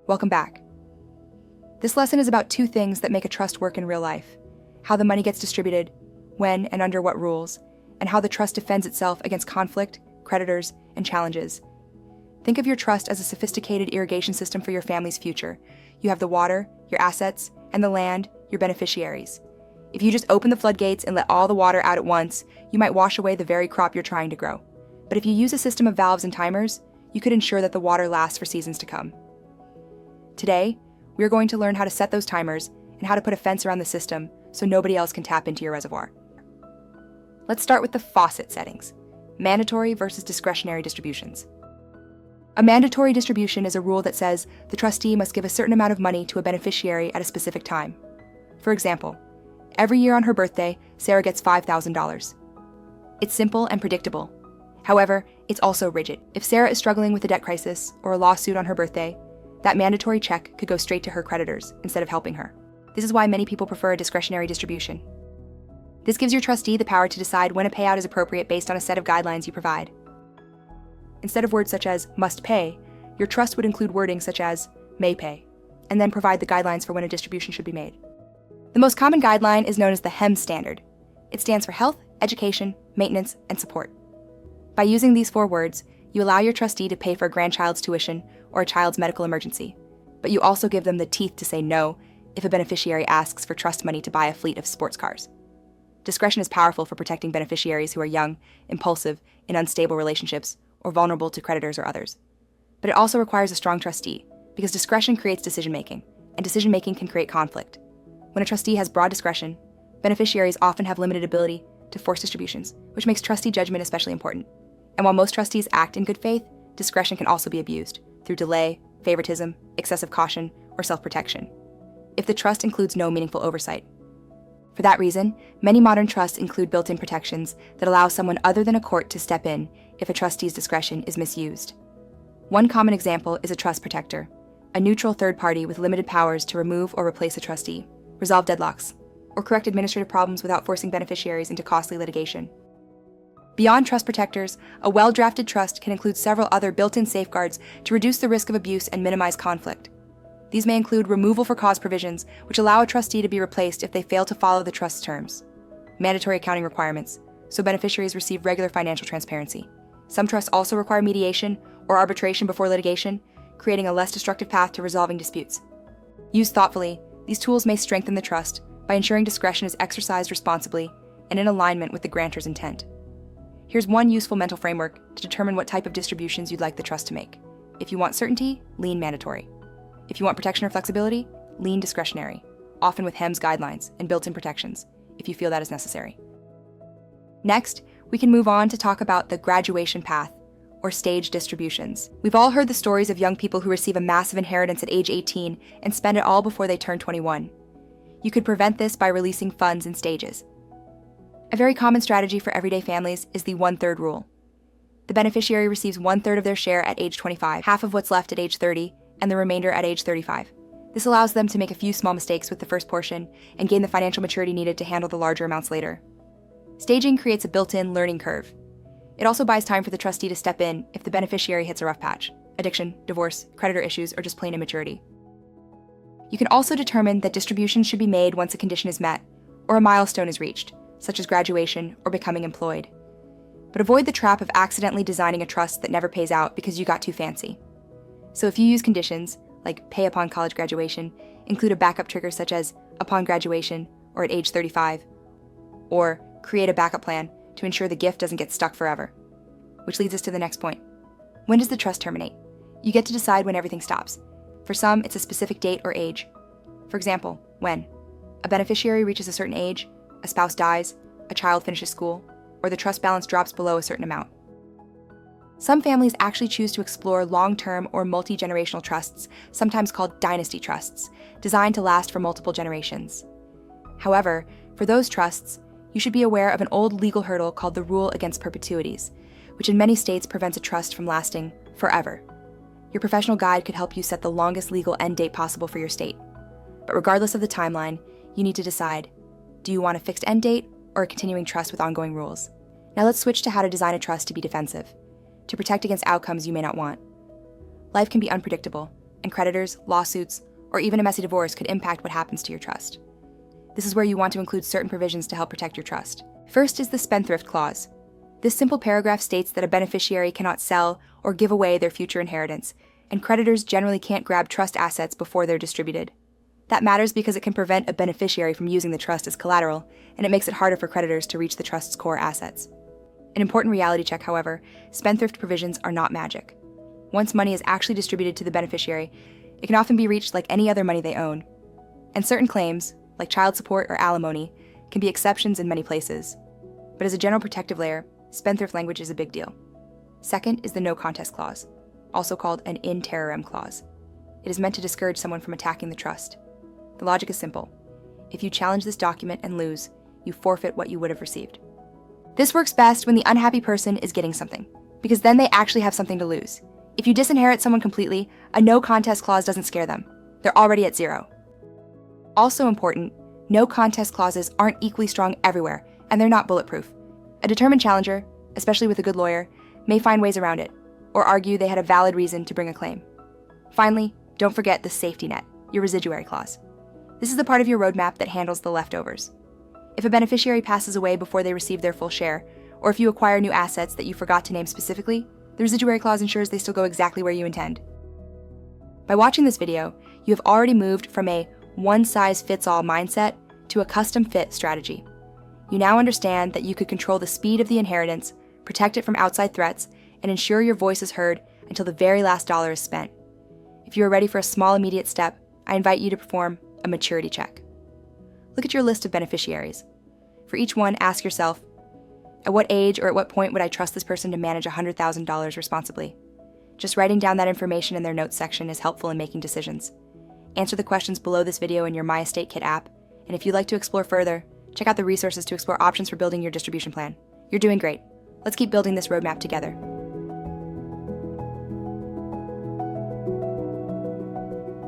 Welcome back. This lesson is about two things that make a trust work in real life: how the money gets distributed, when and under what rules, and how the trust defends itself against conflict, creditors, and challenges. Think of your trust as a sophisticated irrigation system for your family's future. You have the water, your assets, and the land, your beneficiaries. If you just open the floodgates and let all the water out at once, you might wash away the very crop you're trying to grow. But if you use a system of valves and timers, you could ensure that the water lasts for seasons to come. Today, we are going to learn how to set those timers and how to put a fence around the system so nobody else can tap into your reservoir. Let's start with the faucet settings: mandatory versus discretionary distributions. A mandatory distribution is a rule that says the trustee must give a certain amount of money to a beneficiary at a specific time. For example, every year on her birthday, Sarah gets $5,000. It's simple and predictable. However, it's also rigid. If Sarah is struggling with a debt crisis or a lawsuit on her birthday, that mandatory check could go straight to her creditors instead of helping her. This is why many people prefer a discretionary distribution. This gives your trustee the power to decide when a payout is appropriate based on a set of guidelines you provide. Instead of words such as must pay, your trust would include wording such as may pay, and then provide the guidelines for when a distribution should be made. The most common guideline is known as the HEM standard. It stands for health, education, maintenance, and support. By using these 4 words, you allow your trustee to pay for a grandchild's tuition or a child's medical emergency, but you also give them the teeth to say no if a beneficiary asks for trust money to buy a fleet of sports cars. Discretion is powerful for protecting beneficiaries who are young, impulsive, in unstable relationships, or vulnerable to creditors or others. But it also requires a strong trustee, because discretion creates decision-making, and decision-making can create conflict. When a trustee has broad discretion, beneficiaries often have limited ability to force distributions, which makes trustee judgment especially important. And while most trustees act in good faith, discretion can also be abused through delay, favoritism, excessive caution, or self-protection, if the trust includes no meaningful oversight. For that reason, many modern trusts include built-in protections that allow someone other than a court to step in if a trustee's discretion is misused. One common example is a trust protector, a neutral third party with limited powers to remove or replace a trustee, resolve deadlocks, or correct administrative problems without forcing beneficiaries into costly litigation. Beyond trust protectors, a well-drafted trust can include several other built-in safeguards to reduce the risk of abuse and minimize conflict. These may include removal for cause provisions, which allow a trustee to be replaced if they fail to follow the trust's terms, mandatory accounting requirements, so beneficiaries receive regular financial transparency. Some trusts also require mediation or arbitration before litigation, creating a less destructive path to resolving disputes. Used thoughtfully, these tools may strengthen the trust by ensuring discretion is exercised responsibly and in alignment with the grantor's intent. Here's one useful mental framework to determine what type of distributions you'd like the trust to make. If you want certainty, lean mandatory. If you want protection or flexibility, lean discretionary, often with HEM's guidelines and built-in protections, if you feel that is necessary. Next, we can move on to talk about the graduation path, or stage distributions. We've all heard the stories of young people who receive a massive inheritance at age 18 and spend it all before they turn 21. You could prevent this by releasing funds in stages. A very common strategy for everyday families is the 1/3 rule. The beneficiary receives 1/3 of their share at age 25, half of what's left at age 30, and the remainder at age 35. This allows them to make a few small mistakes with the first portion and gain the financial maturity needed to handle the larger amounts later. Staging creates a built-in learning curve. It also buys time for the trustee to step in if the beneficiary hits a rough patch: addiction, divorce, creditor issues, or just plain immaturity. You can also determine that distributions should be made once a condition is met or a milestone is reached, such as graduation or becoming employed. But avoid the trap of accidentally designing a trust that never pays out because you got too fancy. So if you use conditions, like pay upon college graduation, include a backup trigger such as upon graduation or at age 35, or create a backup plan to ensure the gift doesn't get stuck forever. Which leads us to the next point. When does the trust terminate? You get to decide when everything stops. For some, it's a specific date or age. For example, when a beneficiary reaches a certain age, a spouse dies, a child finishes school, or the trust balance drops below a certain amount. Some families actually choose to explore long-term or multi-generational trusts, sometimes called dynasty trusts, designed to last for multiple generations. However, for those trusts, you should be aware of an old legal hurdle called the rule against perpetuities, which in many states prevents a trust from lasting forever. Your professional guide could help you set the longest legal end date possible for your state. But regardless of the timeline, you need to decide, do you want a fixed end date or a continuing trust with ongoing rules? Now let's switch to how to design a trust to be defensive, to protect against outcomes you may not want. Life can be unpredictable, and creditors, lawsuits, or even a messy divorce could impact what happens to your trust. This is where you want to include certain provisions to help protect your trust. First is the spendthrift clause. This simple paragraph states that a beneficiary cannot sell or give away their future inheritance, and creditors generally can't grab trust assets before they're distributed. That matters because it can prevent a beneficiary from using the trust as collateral, and it makes it harder for creditors to reach the trust's core assets. An important reality check, however, spendthrift provisions are not magic. Once money is actually distributed to the beneficiary, it can often be reached like any other money they own. And certain claims, like child support or alimony, can be exceptions in many places. But as a general protective layer, spendthrift language is a big deal. Second is the no contest clause, also called an in terrorem clause. It is meant to discourage someone from attacking the trust. The logic is simple. If you challenge this document and lose, you forfeit what you would have received. This works best when the unhappy person is getting something, because then they actually have something to lose. If you disinherit someone completely, a no contest clause doesn't scare them. They're already at zero. Also important, no contest clauses aren't equally strong everywhere, and they're not bulletproof. A determined challenger, especially with a good lawyer, may find ways around it, or argue they had a valid reason to bring a claim. Finally, don't forget the safety net, your residuary clause. This is the part of your roadmap that handles the leftovers. If a beneficiary passes away before they receive their full share, or if you acquire new assets that you forgot to name specifically, the residuary clause ensures they still go exactly where you intend. By watching this video, you have already moved from a one-size-fits-all mindset to a custom-fit strategy. You now understand that you could control the speed of the inheritance, protect it from outside threats, and ensure your voice is heard until the very last dollar is spent. If you are ready for a small immediate step, I invite you to perform a maturity check. Look at your list of beneficiaries. For each one, ask yourself, at what age or at what point would I trust this person to manage $100,000 responsibly? Just writing down that information in their notes section is helpful in making decisions. Answer the questions below this video in your MyEstateKit app, and if you'd like to explore further, check out the resources to explore options for building your distribution plan. You're doing great. Let's keep building this roadmap together.